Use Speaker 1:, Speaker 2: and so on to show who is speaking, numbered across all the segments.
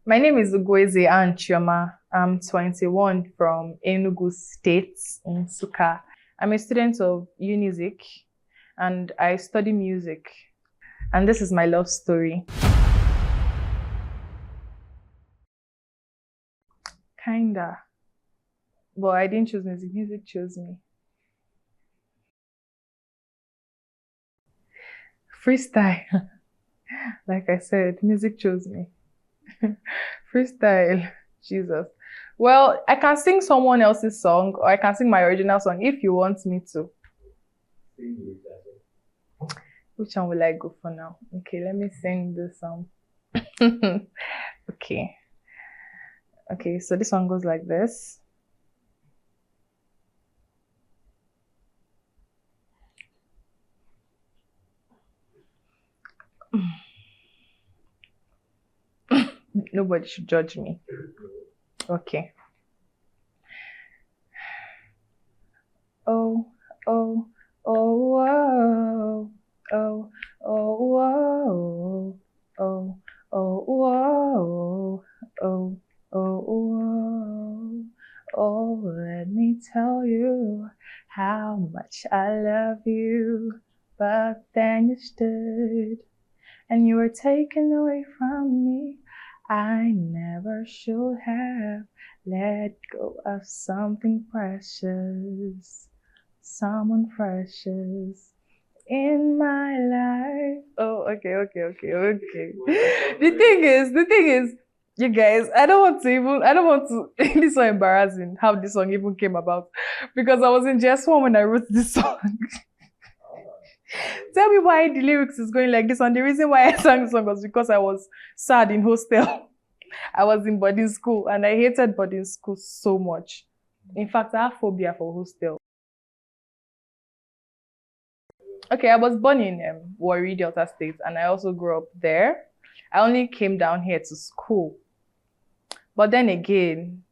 Speaker 1: My name is Ugoeze Anchioma. I'm 21 from Enugu State in Suka. I'm a student of Unizik and I study music. And this is my love story. Kinda. But I didn't choose music, music chose me. Freestyle. Like I said, music chose me. Freestyle. Jesus. Well, I can sing someone else's song or I can sing my original song if you want me to. Which one will I go for now? Okay, let me sing this song. Okay. Okay, so this one goes like this. Nobody should judge me. Okay. Oh, oh, oh, whoa. Oh, oh, whoa. Oh, oh, whoa. Oh, oh, whoa. Oh, let me tell you how much I love you. But then you stood and you were taken away from me. I never should have let go of something precious, someone precious in my life. Oh, okay. The thing is, you guys, I don't want to, this is so embarrassing how this song even came about because I was in JS1 when I wrote this song. Tell me why the lyrics is going like this. And the reason why I sang the song was because I was sad in hostel. I was in boarding school and I hated boarding school so much. In fact, I have phobia for hostel. Okay, I was born in Warri, Delta State, and I also grew up there. I only came down here to school. But then again,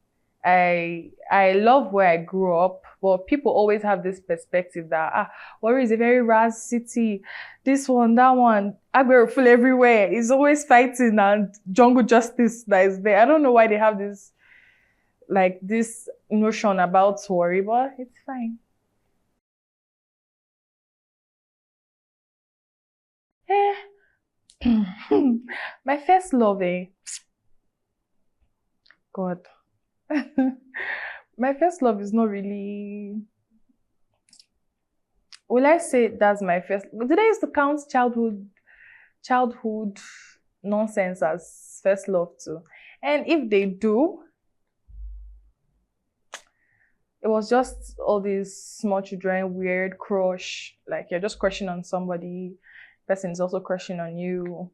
Speaker 1: I love where I grew up, but people always have this perspective that Warri is a very ras city. This one, that one, Agbero full everywhere. It's always fighting and jungle justice that is there. I don't know why they have this this notion about Warri, but it's fine. Eh. My first love, God. My first love is not really. Will I say that's my first? Did I used to count childhood nonsense as first love too? And if they do, it was just all these small children, weird crush. Like you're just crushing on somebody, person is also crushing on you.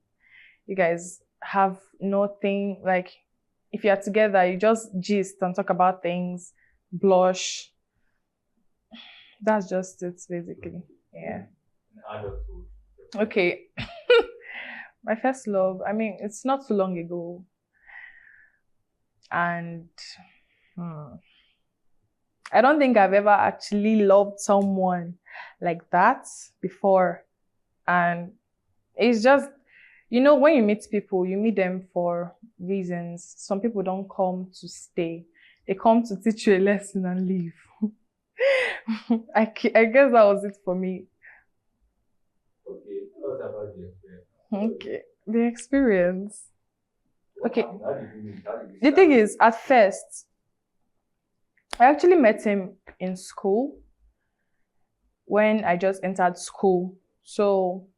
Speaker 1: You guys have nothing like if you're together, you just gist and talk about things, blush. That's just it, basically. Yeah. Okay. My first love, I mean, it's not too long ago. And I don't think I've ever actually loved someone like that before. And it's just, when you meet people, you meet them for reasons. Some people don't come to stay, they come to teach you a lesson and leave. I guess that was it for me.
Speaker 2: Okay, what about the experience?
Speaker 1: Okay, the experience. Okay,
Speaker 2: How did you meet? How did you
Speaker 1: the thing is, at first, I actually met him in school when I just entered school. So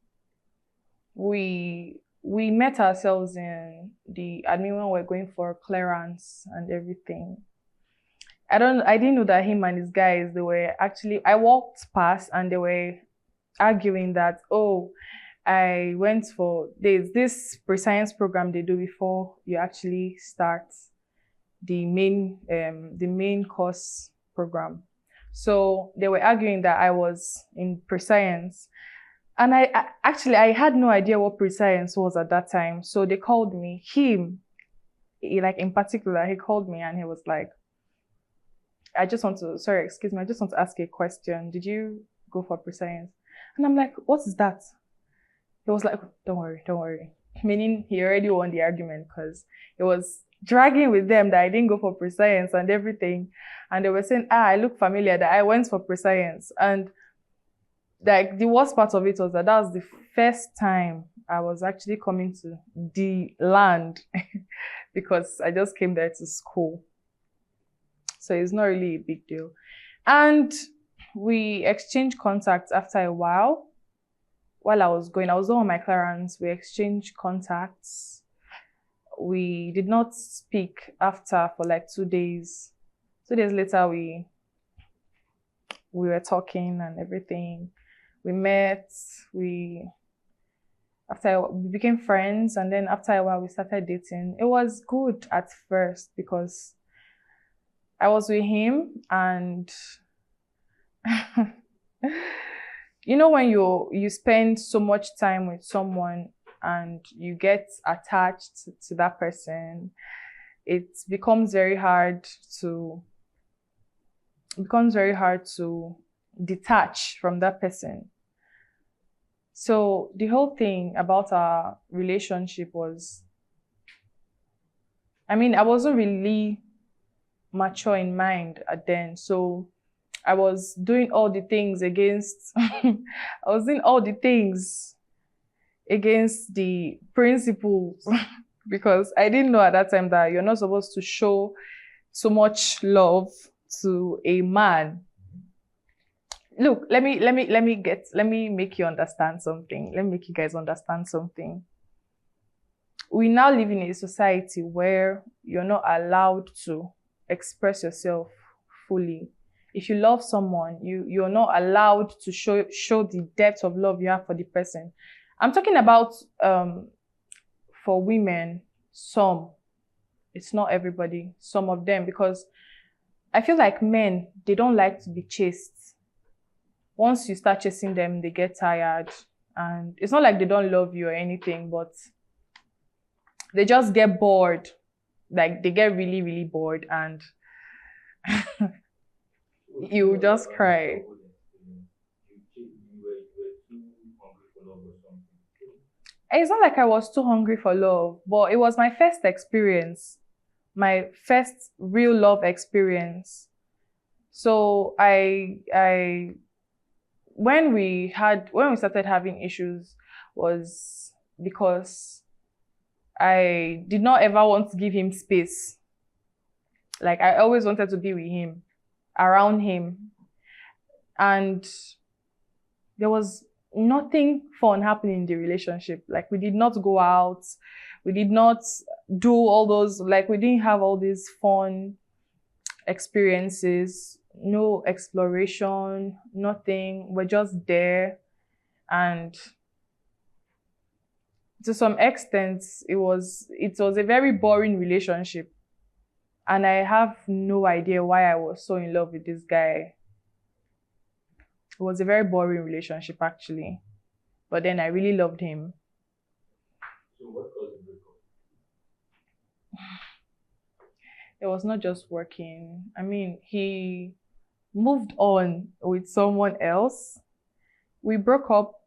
Speaker 1: we met ourselves in the admin when we are going for clearance and everything. I didn't know that him and his guys, they were actually, I walked past and they were arguing that, oh, I went for, there's this pre-science program they do before you actually start the main course program. So they were arguing that I was in pre-science. And I had no idea what pre-science was at that time. So they called me, like in particular, he called me and he was like, I just want to ask you a question. Did you go for pre-science? And I'm like, what is that? He was like, don't worry. meaning he already won the argument because it was dragging with them that I didn't go for pre-science and everything. And they were saying, I look familiar, that I went for pre-science. And like the worst part of it was that was the first time I was actually coming to the land because I just came there to school. So it's not really a big deal. And we exchanged contacts after a while. While I was done with my clearance, we exchanged contacts. We did not speak after for like 2 days. 2 days later, we were talking and everything. We met, we became friends, and then after a while we started dating. It was good at first because I was with him, and you know when you spend so much time with someone and you get attached to that person, it becomes very hard to detach from that person. So the whole thing about our relationship was, I wasn't really mature in mind at then. So I was doing all the things against the principles because I didn't know at that time that you're not supposed to show so much love to a man. Look, let me make you understand something. Let me make you guys understand something. We now live in a society where you're not allowed to express yourself fully. If you love someone, you're not allowed to show the depth of love you have for the person. I'm talking about for women, some. It's not everybody, some of them, because I feel like men, they don't like to be chased. Once you start chasing them, they get tired. And it's not like they don't love you or anything, but they just get bored. Like they get really, really bored, and you just cry. It's not like I was too hungry for love, but it was my first experience, my first real love experience. So when we started having issues was because I did not ever want to give him space. Like I always wanted to be with him, around him. And there was nothing fun happening in the relationship. Like we did not go out. We did not do all those, like we didn't have all these fun experiences, no exploration, nothing. We're just there. And to some extent, it was a very boring relationship. And I have no idea why I was so in love with this guy. It was a very boring relationship, actually. But then I really loved him.
Speaker 2: So what caused the breakup?
Speaker 1: It was not just working. He moved on with someone else. We broke up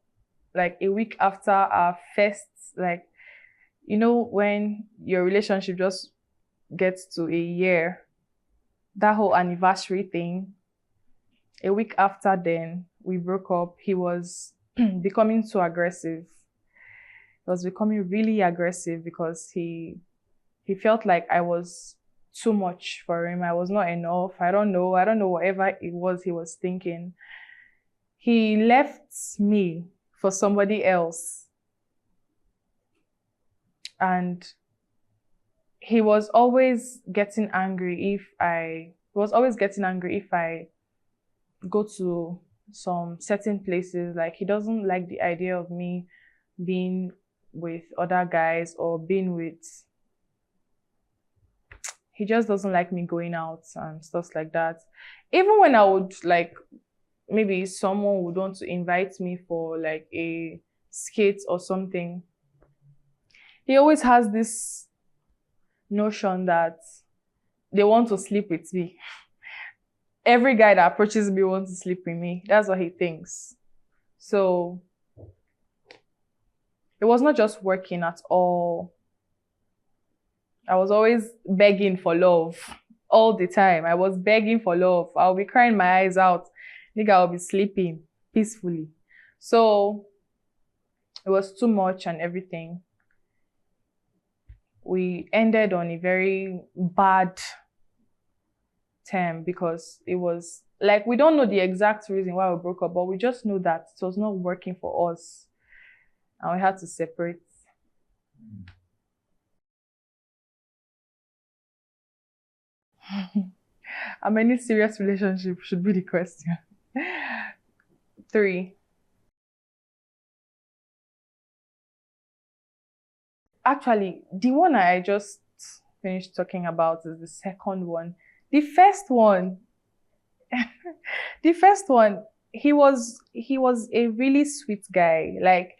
Speaker 1: like a week after our first, like, you know, when your relationship just gets to a year, that whole anniversary thing. A week after then, we broke up. He was becoming too aggressive. He was becoming really aggressive because he felt like I was too much for him. I was not enough. I don't know, whatever it was he was thinking. He left me for somebody else. And he was always getting angry if I go to some certain places. Like he doesn't like the idea of me being with other guys or he just doesn't like me going out and stuff like that. Even when I would, like, maybe someone would want to invite me for like a skate or something, he always has this notion that they want to sleep with me. Every guy that approaches me wants to sleep with me. That's what he thinks. So It was not just working at all. I was always begging for love all the time. I was begging for love. I'll be crying my eyes out. Nigga, I'll be sleeping peacefully. So it was too much and everything. We ended on a very bad term because it was like we don't know the exact reason why we broke up, but we just know that it was not working for us and we had to separate. How many serious relationships should be the question? 3. Actually, the one I just finished talking about is the second one. The first one, the first one, he was a really sweet guy. Like,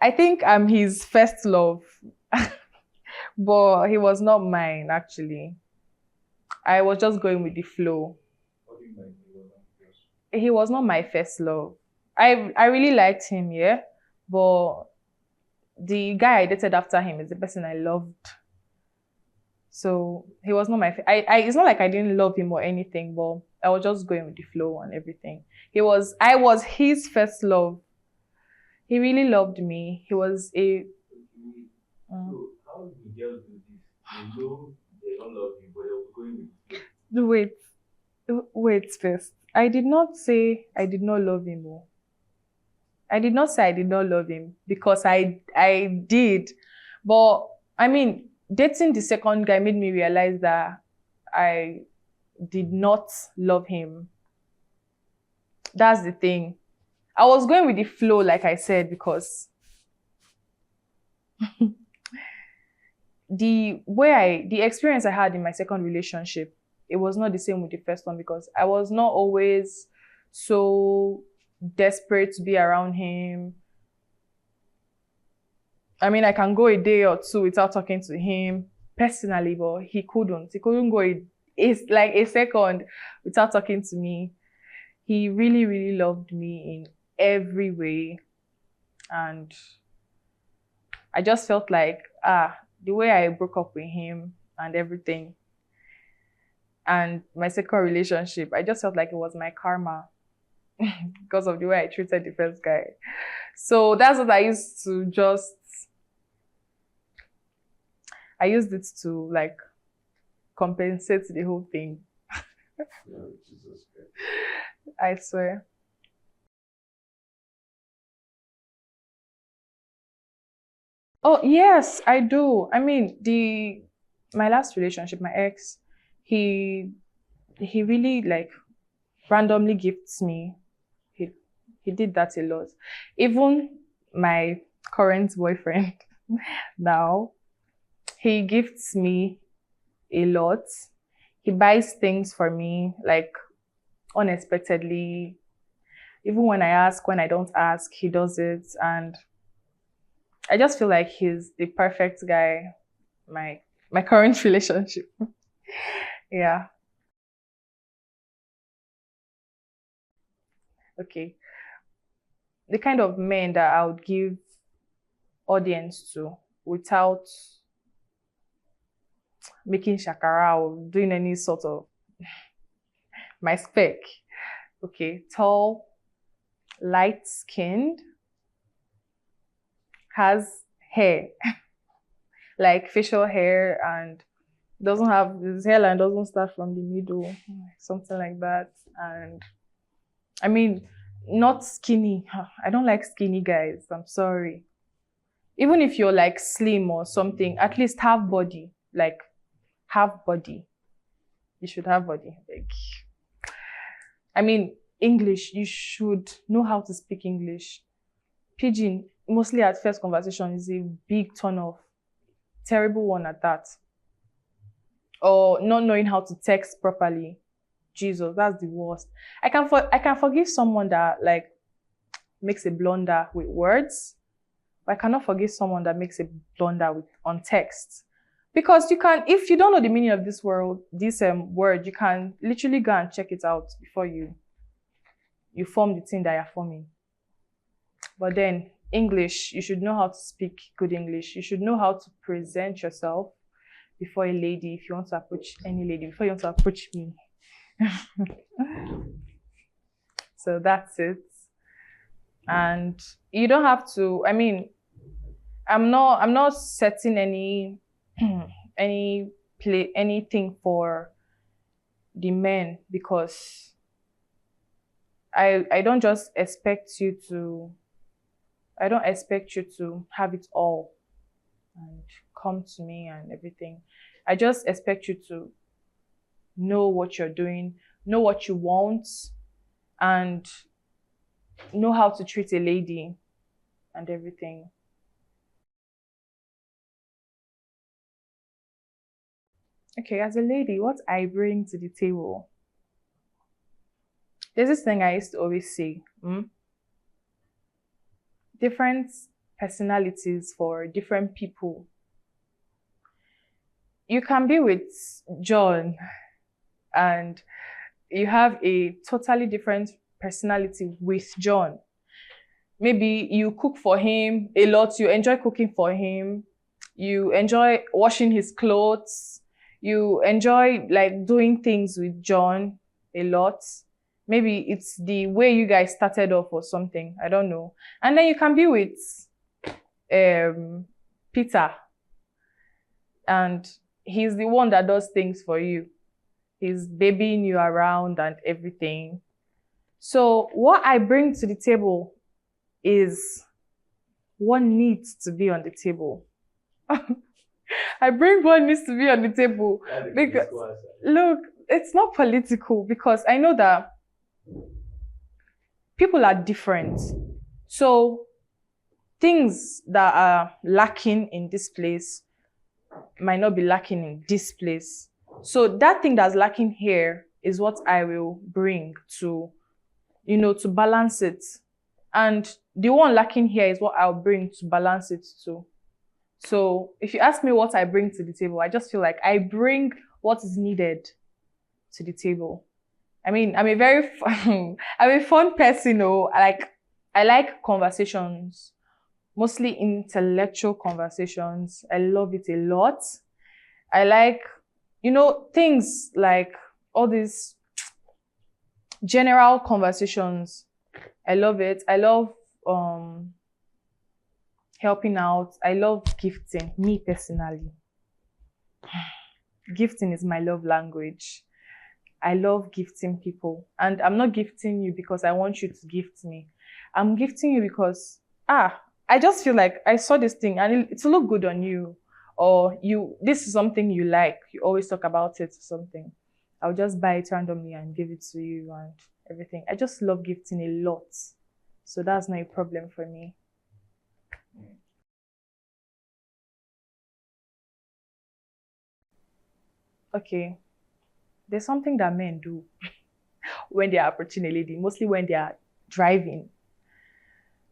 Speaker 1: I think I'm his first love, but he was not mine actually. I was just going with the flow.
Speaker 2: What do you mean he was not yours?
Speaker 1: He was not my first love. I really liked him, yeah, but the guy I dated after him is the person I loved. So he was not my. It's not like I didn't love him or anything, but I was just going with the flow and everything. I was his first love. He really loved me. He was a.
Speaker 2: So how do girls do this? They know they don't love you, but they'll be going with you.
Speaker 1: Wait first. I did not say I did not love him. Oh. I did not say I did not love him because I did. But I mean, dating the second guy made me realize that I did not love him. That's the thing. I was going with the flow, like I said, because the experience I had in my second relationship, it was not the same with the first one because I was not always so desperate to be around him. I mean, I can go a day or two without talking to him personally, but he couldn't. He couldn't go it's like a second without talking to me. He really, really loved me in every way. And I just felt like, the way I broke up with him and everything, and my second relationship, I just felt like it was my karma because of the way I treated the first guy. So that's what I used it to like compensate the whole thing.
Speaker 2: Yeah, Jesus Christ.
Speaker 1: I swear. Oh yes, I do. I mean, my last relationship, my ex, he he really like randomly gifts me. He he did that a lot. Even my current boyfriend now, he gifts me a lot. He buys things for me like unexpectedly. Even when I don't ask, he does it. And I just feel like he's the perfect guy, my current relationship. Yeah. Okay. The kind of men that I would give audience to without making shakara or doing any sort of my spec. Okay. Tall, light skinned, has hair, like facial hair, and doesn't have his hairline doesn't start from the middle, something like that. And I mean, not skinny. I don't like skinny guys. I'm sorry. Even if you're like slim or something, at least have body. Like, have body. You should have body. Like, I mean, English, you should know how to speak English. Pidgin, mostly at first conversation, is a big turn off. Terrible one at that. Or not knowing how to text properly. Jesus, that's the worst. I can forgive someone that like makes a blunder with words, but I cannot forgive someone that makes a blunder on text. Because you can, if you don't know the meaning of this word, you can literally go and check it out before you form the thing that you're forming. But then English. You should know how to speak good English. You should know how to present yourself before a lady, if you want to approach any lady, before you want to approach me. So that's it. And you don't have to, I mean, I'm not setting anything for the men, because I don't just expect you to I don't expect you to have it all and come to me and everything. I just expect you to know what you're doing, know what you want, and know how to treat a lady and everything. Okay, as a lady, what I bring to the table. There's this thing I used to always say. Different personalities for different people. You can be with John and you have a totally different personality with John. Maybe you cook for him a lot, you enjoy cooking for him, you enjoy washing his clothes, you enjoy like doing things with John a lot. Maybe it's the way you guys started off or something, I don't know. And then you can be with Peter, and he's the one that does things for you. He's babying you around and everything. So what I bring to the table is what needs to be on the table. I bring what needs to be on the table. Because, look, it's not political, because I know that people are different. So things that are lacking in this place might not be lacking in this place. So that thing that's lacking here is what I will bring to, to balance it. And the one lacking here is what I'll bring to balance it too. So if you ask me what I bring to the table, I just feel like I bring what is needed to the table. I mean, I'm a very I'm a fun person, I like conversations, mostly intellectual conversations. I love it a lot. I like, things like all these general conversations. I love it. I love helping out. I love gifting, me personally. Gifting is my love language. I love gifting people. And I'm not gifting you because I want you to gift me. I'm gifting you because, I just feel like I saw this thing and it look good on you. Or this is something you like. You always talk about it or something. I'll just buy it randomly and give it to you and everything. I just love gifting a lot. So that's not a problem for me. Okay. There's something that men do when they are approaching a lady, mostly when they are driving.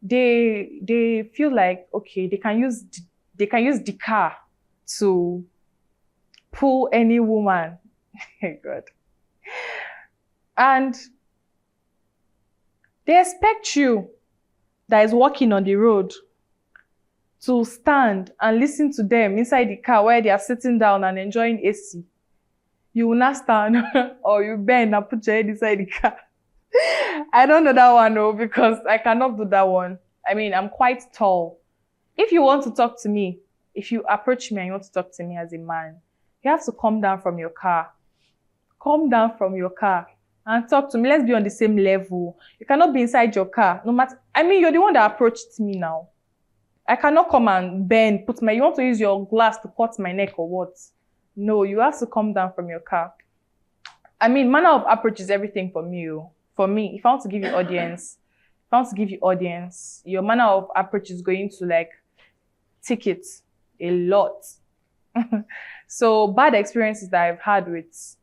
Speaker 1: They feel like, okay, they can use the car to pull any woman. God. And they expect you that is walking on the road to stand and listen to them inside the car where they are sitting down and enjoying AC. You will not stand or you bend and put your head inside the car. I don't know that one, no, because I cannot do that one. I mean, I'm quite tall. If you want to talk to me, if you approach me and you want to talk to me as a man, you have to come down from your car. Come down from your car and talk to me. Let's be on the same level. You cannot be inside your car. No matter, I mean, you're the one that approached me now. I cannot come and bend, you want to use your glass to cut my neck or what? No, you have to come down from your car. I mean, manner of approach is everything for me. For me, if I want to give you audience, your manner of approach is going to take it a lot. So bad experiences that I've had with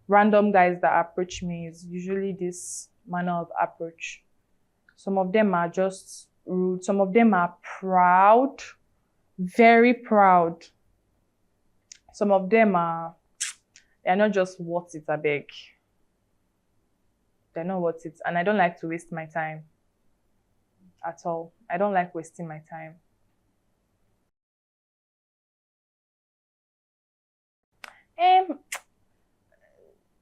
Speaker 1: random guys that approach me is usually this manner of approach. Some of them are just rude. Some of them are proud, very proud. Some of them they're not just worth it, I beg. They're not worth it. And I don't like to waste my time. at all. I don't like wasting my time. Um,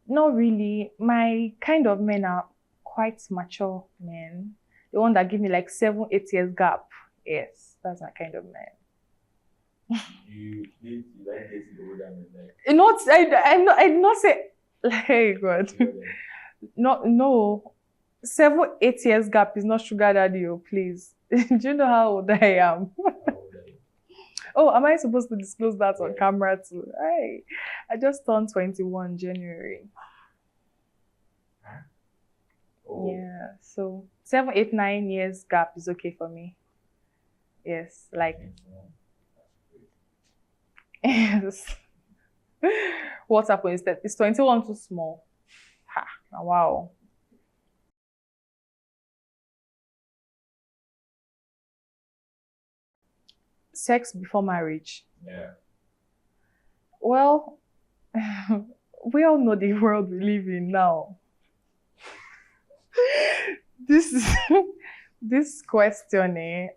Speaker 1: Not really. My kind of men are quite mature men. The one that give me like 7, 8 years gap. Yes, that's my kind of man.
Speaker 2: You like dating older men, like
Speaker 1: Not I did not say hey God.
Speaker 2: you know, like,
Speaker 1: No. 7, 8 years gap is not sugar daddy, oh please. Do you know how old I am?
Speaker 2: how old are you?
Speaker 1: Oh, am I supposed to disclose that on
Speaker 2: Yeah.
Speaker 1: camera too? I just turned 21 January.
Speaker 2: Oh,
Speaker 1: Yeah, so 7, 8, 9 years gap is okay for me. Yes, like
Speaker 2: 21.
Speaker 1: yes. What's happened is that it's 21 too small. Ha, wow. Sex before marriage.
Speaker 2: Yeah.
Speaker 1: Well, we all know the world we live in now. This is this question,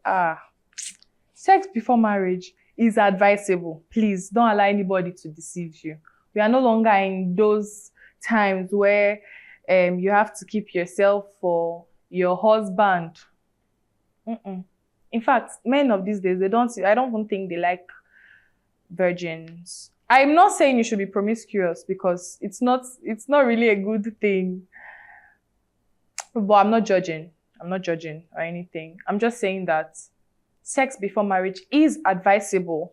Speaker 1: sex before marriage is advisable. Please don't allow anybody to deceive you. We are no longer in those times where you have to keep yourself for your husband. Mm-mm. In fact, men of these days, I don't even think they like virgins. I'm not saying you should be promiscuous because it's not really a good thing. But I'm not judging or anything. I'm just saying that sex before marriage is advisable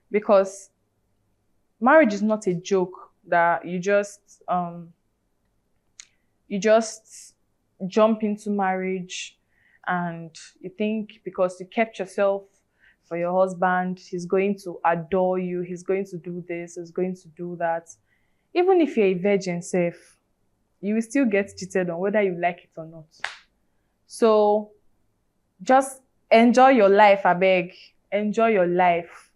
Speaker 1: because marriage is not a joke that you just jump into marriage and you think because you kept yourself for your husband, he's going to adore you, he's going to do this, he's going to do that. Even if you're a virgin safe, you will still get cheated on whether you like it or not. So just enjoy your life, I beg. Enjoy your life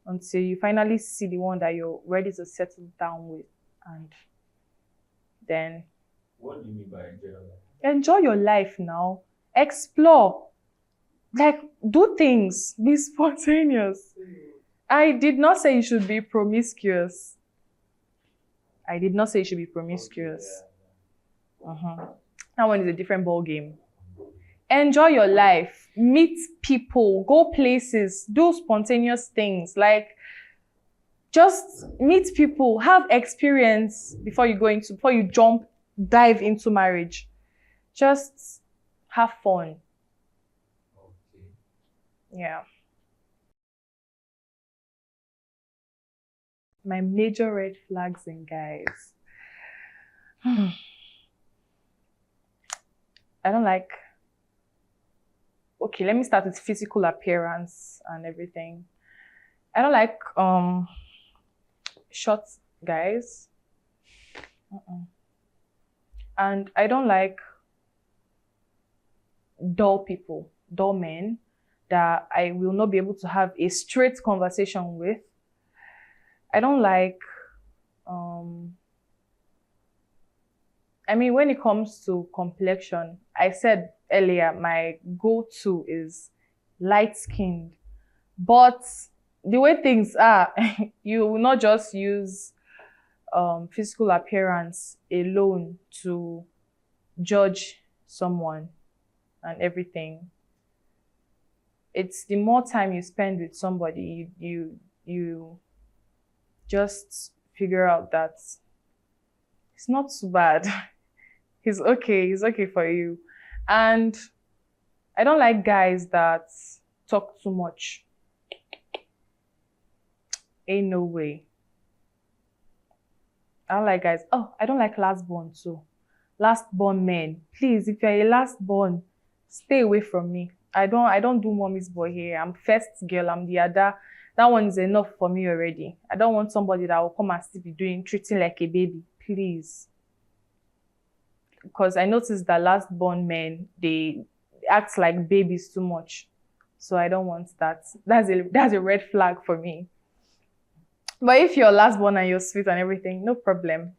Speaker 1: until you finally see the one that you're ready to settle down with. And then
Speaker 2: What do you mean by enjoy your life?
Speaker 1: enjoy your life now. Explore. Like, do things. Be spontaneous. I did not say you should be promiscuous. I did not say you should be promiscuous. That one is a different ball game. Enjoy your life, meet people, go places, do spontaneous things. Like just meet people, have experience before you dive into marriage. Just have fun.
Speaker 2: Okay.
Speaker 1: Yeah. My major red flags in guys. I don't like. Okay, let me start with physical appearance and everything. I don't like short guys. And I don't like dull people, dull men that I will not be able to have a straight conversation with. I don't like when it comes to complexion, I said earlier my go-to is light-skinned. But the way things are, you will not just use physical appearance alone to judge someone and everything. It's the more time you spend with somebody, you just figure out that it's not too bad. He's okay for you. And I don't like guys that talk too much. Ain't no way. I don't like guys. Oh, I don't like last born too. Last born men. Please, if you're a last born, stay away from me. I don't do mommy's boy here. I'm first girl, I'm the other. That one is enough for me already. I don't want somebody that will come and still be treating like a baby. Please. Because I noticed that last born men, they act like babies too much. So I don't want that. That's a red flag for me. But if you're last born and you're sweet and everything, no problem.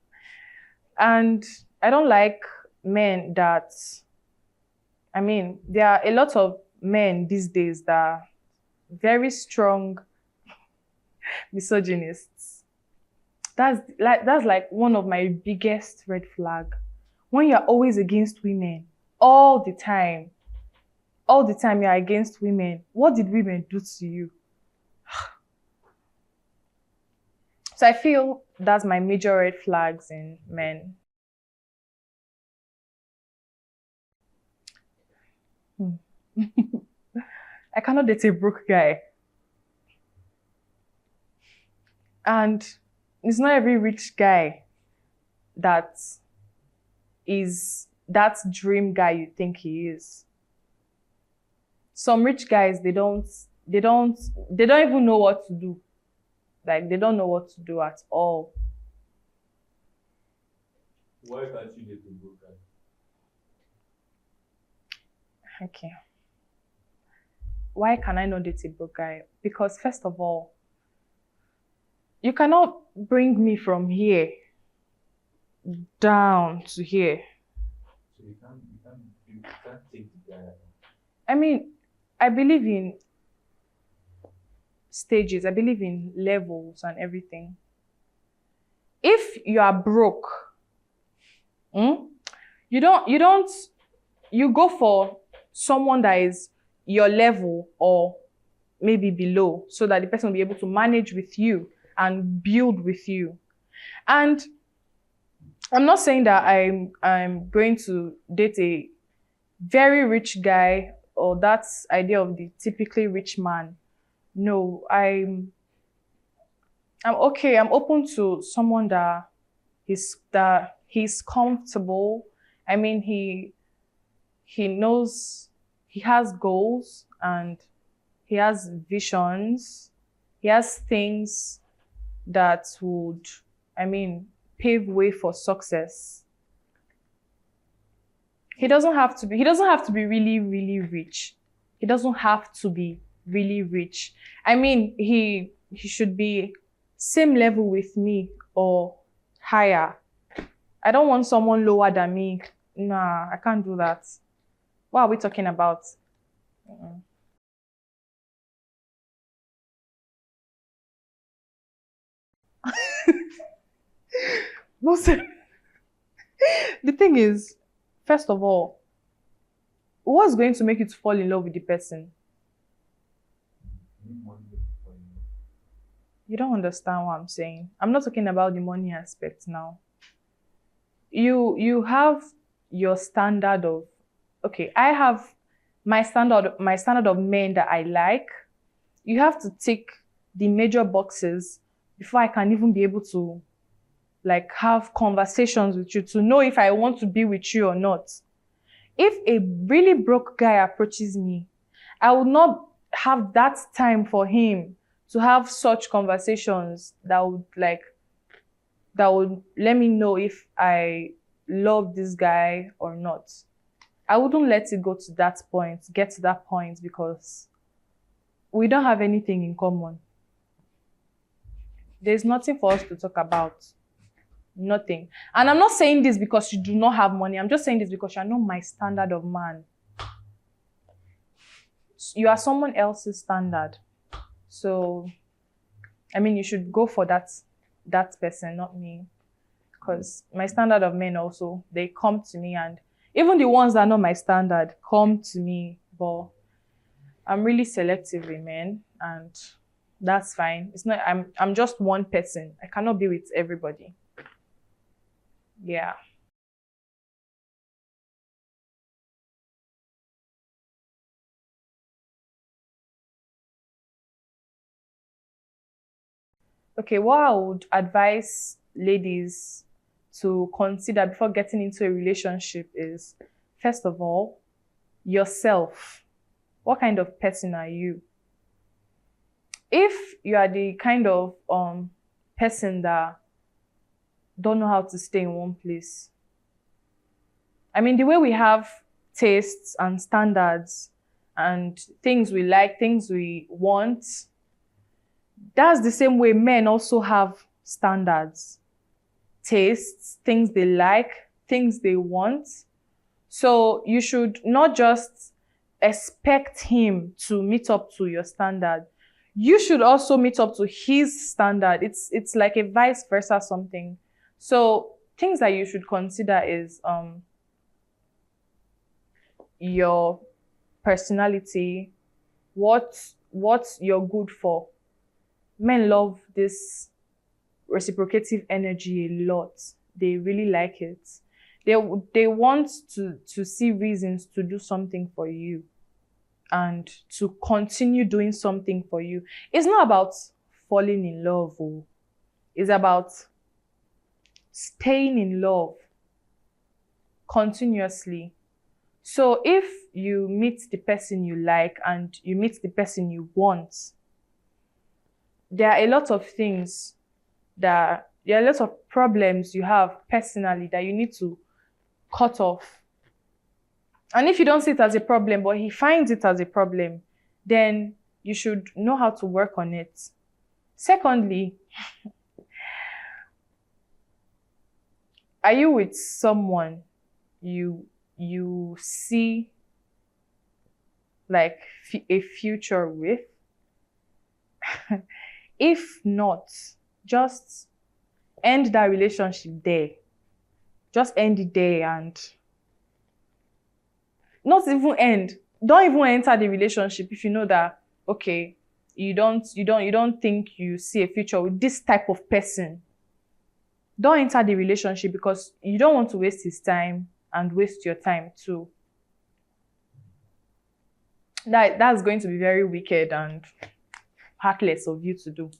Speaker 1: And I don't like men that, I mean, there are a lot of men these days that are very strong misogynists. That's like one of my biggest red flag. When you're always against women, all the time, all the time you're against women. What did women do to you? So I feel that's my major red flags in men. Hmm. I cannot date a broke guy. And it's not every rich guy that is that dream guy you think he is. Some rich guys, they don't even know what to do. Like they don't know what to do at all.
Speaker 2: Why can't you date a broke guy?
Speaker 1: Okay. Why can I not date a broke guy? Because first of all, you cannot bring me from here down to here.
Speaker 2: So you can't take the guy.
Speaker 1: I mean, I believe in stages, I believe in levels and everything. If you are broke, you go for someone that is your level or maybe below so that the person will be able to manage with you and build with you. And I'm not saying that I'm going to date a very rich guy or that idea of the typically rich man. No, I'm okay. I'm open to someone that he's comfortable. I mean, he knows he has goals and he has visions. He has things that would, I mean, pave way for success. He doesn't have to be really, really rich. He doesn't have to be really rich. I mean, he should be same level with me or higher. I don't want someone lower than me. Nah, I can't do that. What are we talking about? Mm-mm. Most- the thing is, first of all, what's going to make you to fall in love with the person?
Speaker 2: You need money for you.
Speaker 1: You don't understand what I'm saying. I'm not talking about the money aspect now. You have your standard of, okay, I have my standard of men that I like. You have to tick the major boxes before I can even be able to like have conversations with you to know if I want to be with you or not. If a really broke guy approaches me, I will not have that time for him to have such conversations that would let me know if I love this guy or not. I wouldn't let it get to that point because we don't have anything in common. There's nothing for us to talk about. Nothing. And I'm not saying this because you do not have money. I'm just saying this because you're not my standard of man. You are someone else's standard. So, I mean, you should go for that person, not me. Because my standard of men also, they come to me, and even the ones that are not my standard come to me. But I'm really selective with men, and that's fine. It's not I'm just one person. I cannot be with everybody. Yeah. Okay, what I would advise ladies to consider before getting into a relationship is, first of all, yourself. What kind of person are you? If you are the kind of person that don't know how to stay in one place, I mean, the way we have tastes and standards and things we like, things we want, that's the same way men also have standards, tastes, things they like, things they want. So you should not just expect him to meet up to your standard. You should also meet up to his standard. It's like a vice versa something. So things that you should consider is your personality, what you're good for. Men love this reciprocative energy a lot. They really like it. They they want to see reasons to do something for you and to continue doing something for you. It's not about falling in love, oh. It's about staying in love continuously. So if you meet the person you like and you meet the person you want, there are a lot of things there are lots of problems you have personally that you need to cut off. And if you don't see it as a problem, but he finds it as a problem, then you should know how to work on it. Secondly, are you with someone you see like a future with? If not, just end that relationship there. Just end it there and not even end. Don't even enter the relationship if you know that okay, you don't think you see a future with this type of person. Don't enter the relationship because you don't want to waste his time and waste your time too. That's going to be very wicked and heartless of you to do.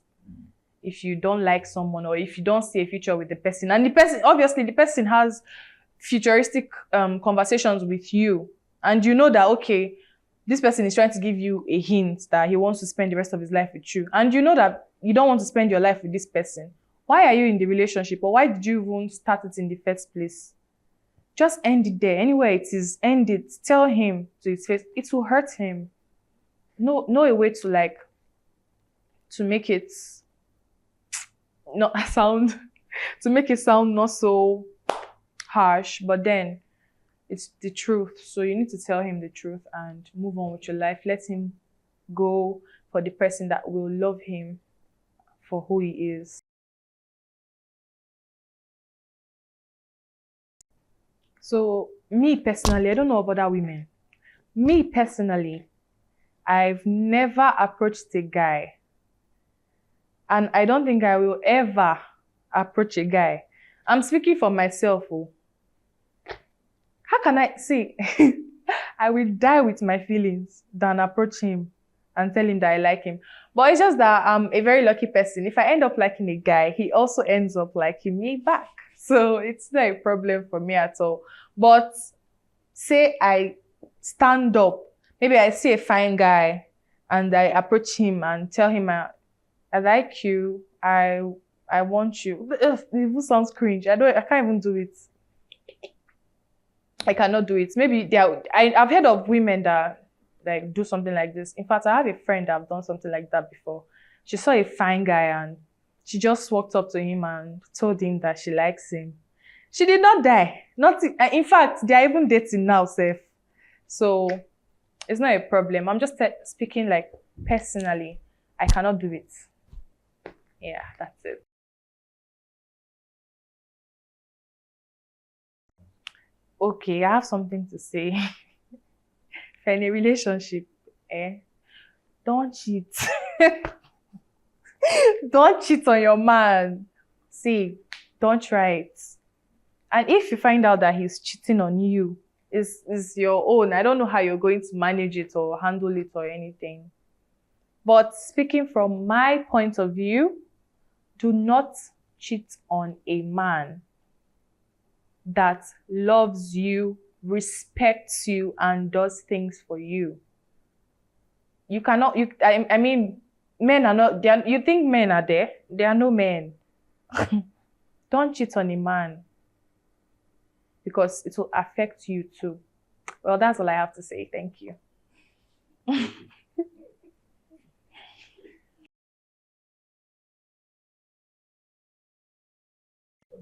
Speaker 1: If you don't like someone or if you don't see a future with the person, and the person, obviously the person has futuristic conversations with you, and you know that okay, this person is trying to give you a hint that he wants to spend the rest of his life with you, and you know that you don't want to spend your life with this person, why are you in the relationship, or why did you even start it in the first place? Just end it there. Anywhere it is, end it. Tell him to his face. It will hurt him. Know a way to like to make it not sound to make it sound not so harsh, but then it's the truth. So you need to tell him the truth and move on with your life. Let him go for the person that will love him for who he is. So me personally, I don't know about other women. Me personally, I've never approached a guy, and I don't think I will ever approach a guy. I'm speaking for myself. Oh. How can I see? I will die with my feelings than approach him and tell him that I like him. But it's just that I'm a very lucky person. If I end up liking a guy, he also ends up liking me back. So it's not a problem for me at all. But say I stand up, maybe I see a fine guy and I approach him and tell him I like you, I want you. Ugh, it even sounds cringe. I can't even do it. I cannot do it. Maybe I've heard of women that like do something like this. In fact, I have a friend that have done something like that before. She saw a fine guy and she just walked up to him and told him that she likes him. She did not die. Not in fact, they are even dating now, safe. So it's not a problem. I'm just speaking like personally. I cannot do it. Yeah, that's it. Okay, I have something to say. For any relationship, eh? Don't cheat. Don't cheat on your man. See, don't try it. And if you find out that he's cheating on you, is your own. I don't know how you're going to manage it or handle it or anything. But speaking from my point of view, do not cheat on a man that loves you, respects you, and does things for you. You cannot, I mean, men are not, you think men are there? There are no men. Don't cheat on a man because it will affect you too. Well, that's all I have to say. Thank you.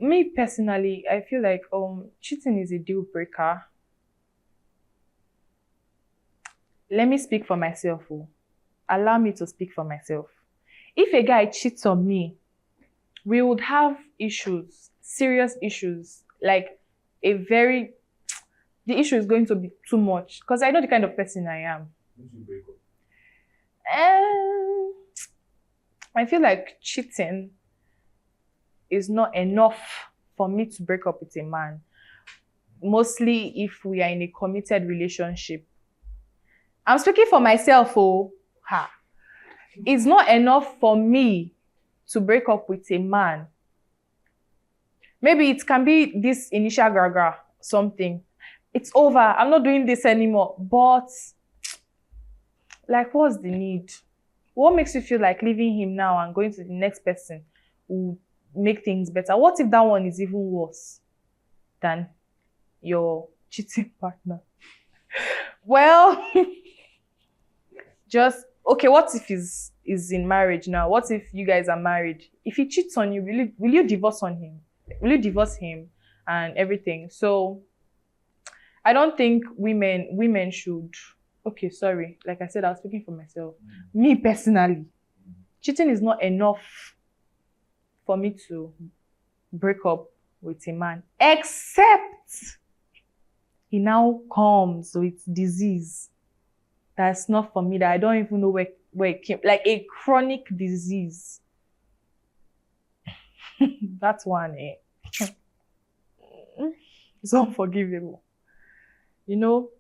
Speaker 1: Me personally, I feel like cheating is a deal breaker. let me speak for myself. Oh. Allow me to speak for myself. If a guy cheats on me, we would have issues, serious issues. Like the issue is going to be too much because I know the kind of person I am. And I feel like cheating is not enough for me to break up with a man. Mostly if we are in a committed relationship. I'm speaking for myself, oh. Ha. It's not enough for me to break up with a man. Maybe it can be this initial gragra, something. It's over. I'm not doing this anymore. But, like, what's the need? What makes you feel like leaving him now and going to the next person will make things better? What if that one is even worse than your cheating partner? Well, okay, what if he's in marriage now? What if you guys are married? If he cheats on you, will you divorce on him? Will you divorce him and everything? So I don't think women should. Okay, sorry. Like I said, I was speaking for myself. Me personally, cheating is not enough for me to break up with a man, except he now comes with disease that's not for me, that I don't even know where it came, like a chronic disease. That's one, It's unforgivable. You know,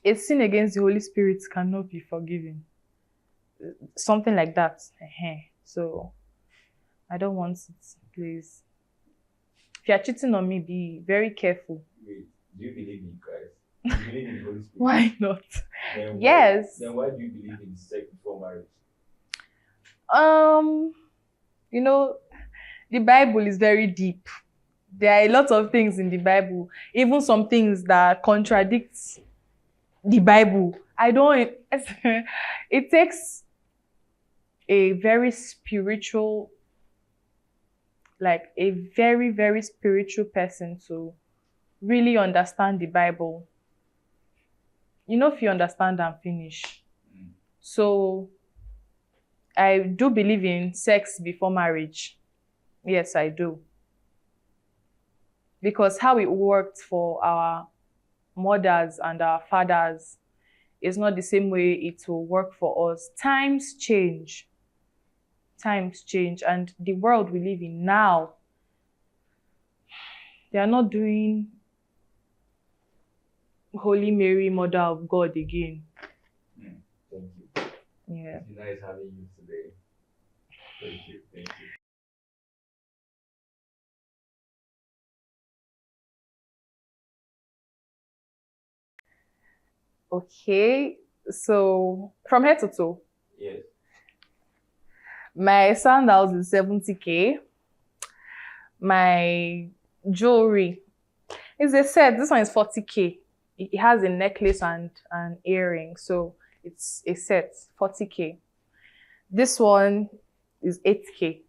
Speaker 1: a sin against the Holy Spirit cannot be forgiven. Something like that. So, I don't want it, please. If you're cheating on me, be very careful.
Speaker 2: Wait, do you believe in Christ? Do you believe in the Holy Spirit?
Speaker 1: Why not?
Speaker 2: Then
Speaker 1: yes.
Speaker 2: Then why do you believe in sex before marriage?
Speaker 1: You know, the Bible is very deep. There are a lot of things in the Bible, even some things that contradict the Bible. It takes a very spiritual, like a very, very spiritual person to really understand the Bible. You know, if you understand and finish. So, I do believe in sex before marriage. Yes, I do. Because how it worked for our mothers and our fathers is not the same way it will work for us. Times change. And the world we live in now, they are not doing Holy Mary, Mother of God again.
Speaker 2: Thank you.
Speaker 1: Yeah.
Speaker 2: It's nice having you today. Thank you.
Speaker 1: Okay, so from head to toe.
Speaker 2: Yes.
Speaker 1: My sandals is 70K. My jewelry is a set. This one is 40K. It has a necklace and an earring, so it's a set, 40K. This one is 8K.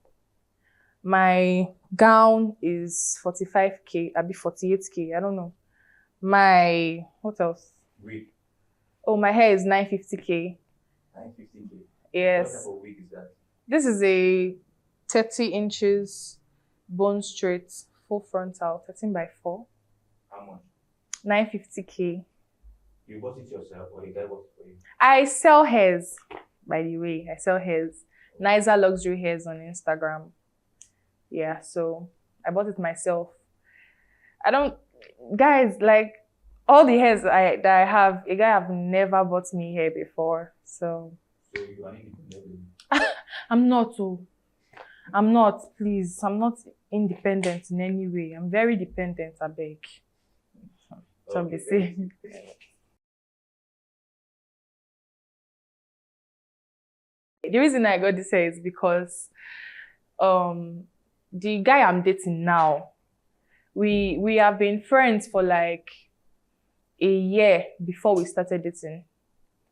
Speaker 1: My gown is 45K. I'll be 48K. I don't know. What else?
Speaker 2: Wig.
Speaker 1: Oh, my hair is 950K.
Speaker 2: 950K.
Speaker 1: Yes.
Speaker 2: What type of wig is that?
Speaker 1: This is a 30 inches bone straight, full frontal, 13 by 4.
Speaker 2: How much?
Speaker 1: 950K.
Speaker 2: You bought it yourself or a guy bought it for you?
Speaker 1: I sell hairs, by the way. I sell hairs. Nicer Luxury Hairs on Instagram. Yeah, so I bought it myself. Guys, like, all the hairs that I have, a guy have never bought me hair before, so.
Speaker 2: So you are independent?
Speaker 1: I'm not, please. I'm not independent in any way. I'm very dependent, I beg. So I'm saying. The reason I got this hair is because the guy I'm dating now, we have been friends for like a year before we started dating.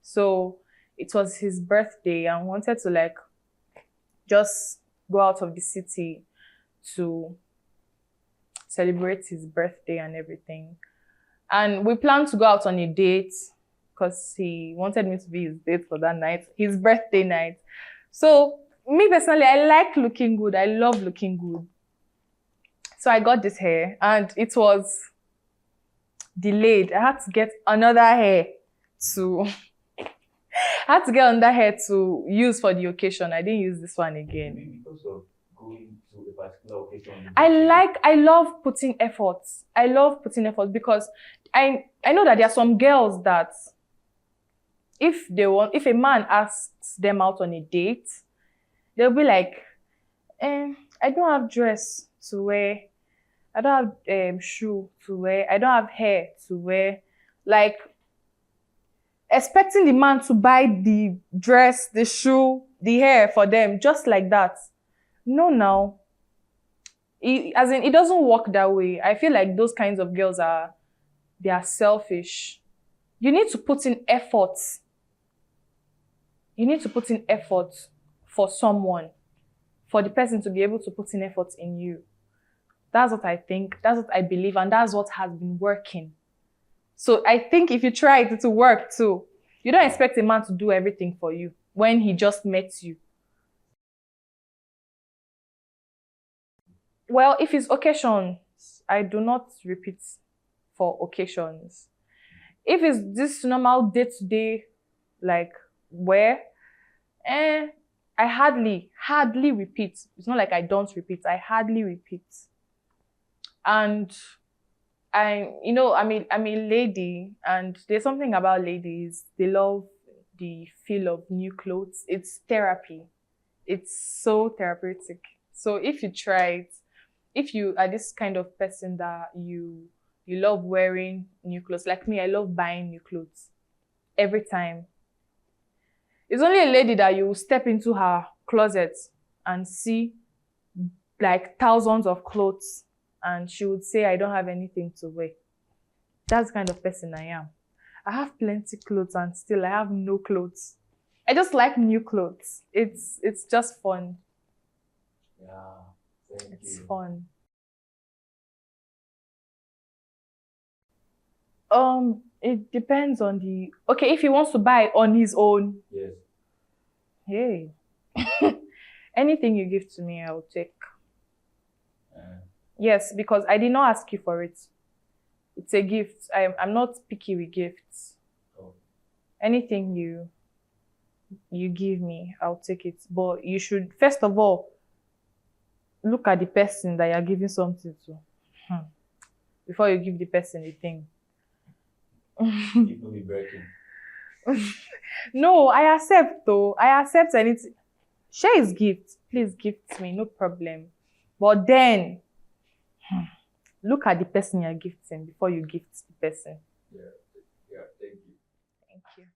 Speaker 1: So it was his birthday and wanted to like just go out of the city to celebrate his birthday and everything. And we planned to go out on a date. because he wanted me to be his date for that night, his birthday night. So me personally, I like looking good. I love looking good. So I got this hair and it was delayed. I had to get another hair to I had to get another hair to use for the occasion. I didn't use this one again.
Speaker 2: Maybe because of going to a particular occasion.
Speaker 1: I love putting efforts. I love putting efforts because I know that there are some girls that if a man asks them out on a date, they'll be like, I don't have dress to wear. I don't have shoe to wear. I don't have hair to wear. Like, expecting the man to buy the dress, the shoe, the hair for them, just like that. No, now. It doesn't work that way. I feel like those kinds of girls they are selfish. You need to put in effort. You need to put in effort for someone, for the person to be able to put in effort in you. That's what I think. That's what I believe. And that's what has been working. So I think if you try it will work too. You don't expect a man to do everything for you when he just met you. Well, if it's occasions, I do not repeat for occasions. If it's this normal day-to-day, like wear, I hardly repeat. It's not like I don't repeat. I hardly repeat. And I'm a lady, and there's something about ladies. They love the feel of new clothes. It's therapy. It's so therapeutic. So if you try it, if you are this kind of person that you love wearing new clothes, like me, I love buying new clothes every time. It's only a lady that you step into her closet and see like thousands of clothes, and she would say, I don't have anything to wear. That's the kind of person I am. I have plenty clothes and still I have no clothes. I just like new clothes. It's just fun.
Speaker 2: Yeah, thank
Speaker 1: It's
Speaker 2: you.
Speaker 1: fun. It depends on okay, if he wants to buy on his own.
Speaker 2: Yes.
Speaker 1: Hey. Anything you give to me, I'll take. Yes, because I did not ask you for it. It's a gift. I'm not picky with gifts.
Speaker 2: Oh.
Speaker 1: Anything you give me, I'll take it. But you should, first of all, look at the person that you're giving something to. Before you give the person the thing.
Speaker 2: It will be breaking.
Speaker 1: No, I accept though. I accept anything. Share his gift. Please gift me, no problem. But then, look at the person you're gifting before you gift the person.
Speaker 2: Yeah, thank you.
Speaker 1: Thank you.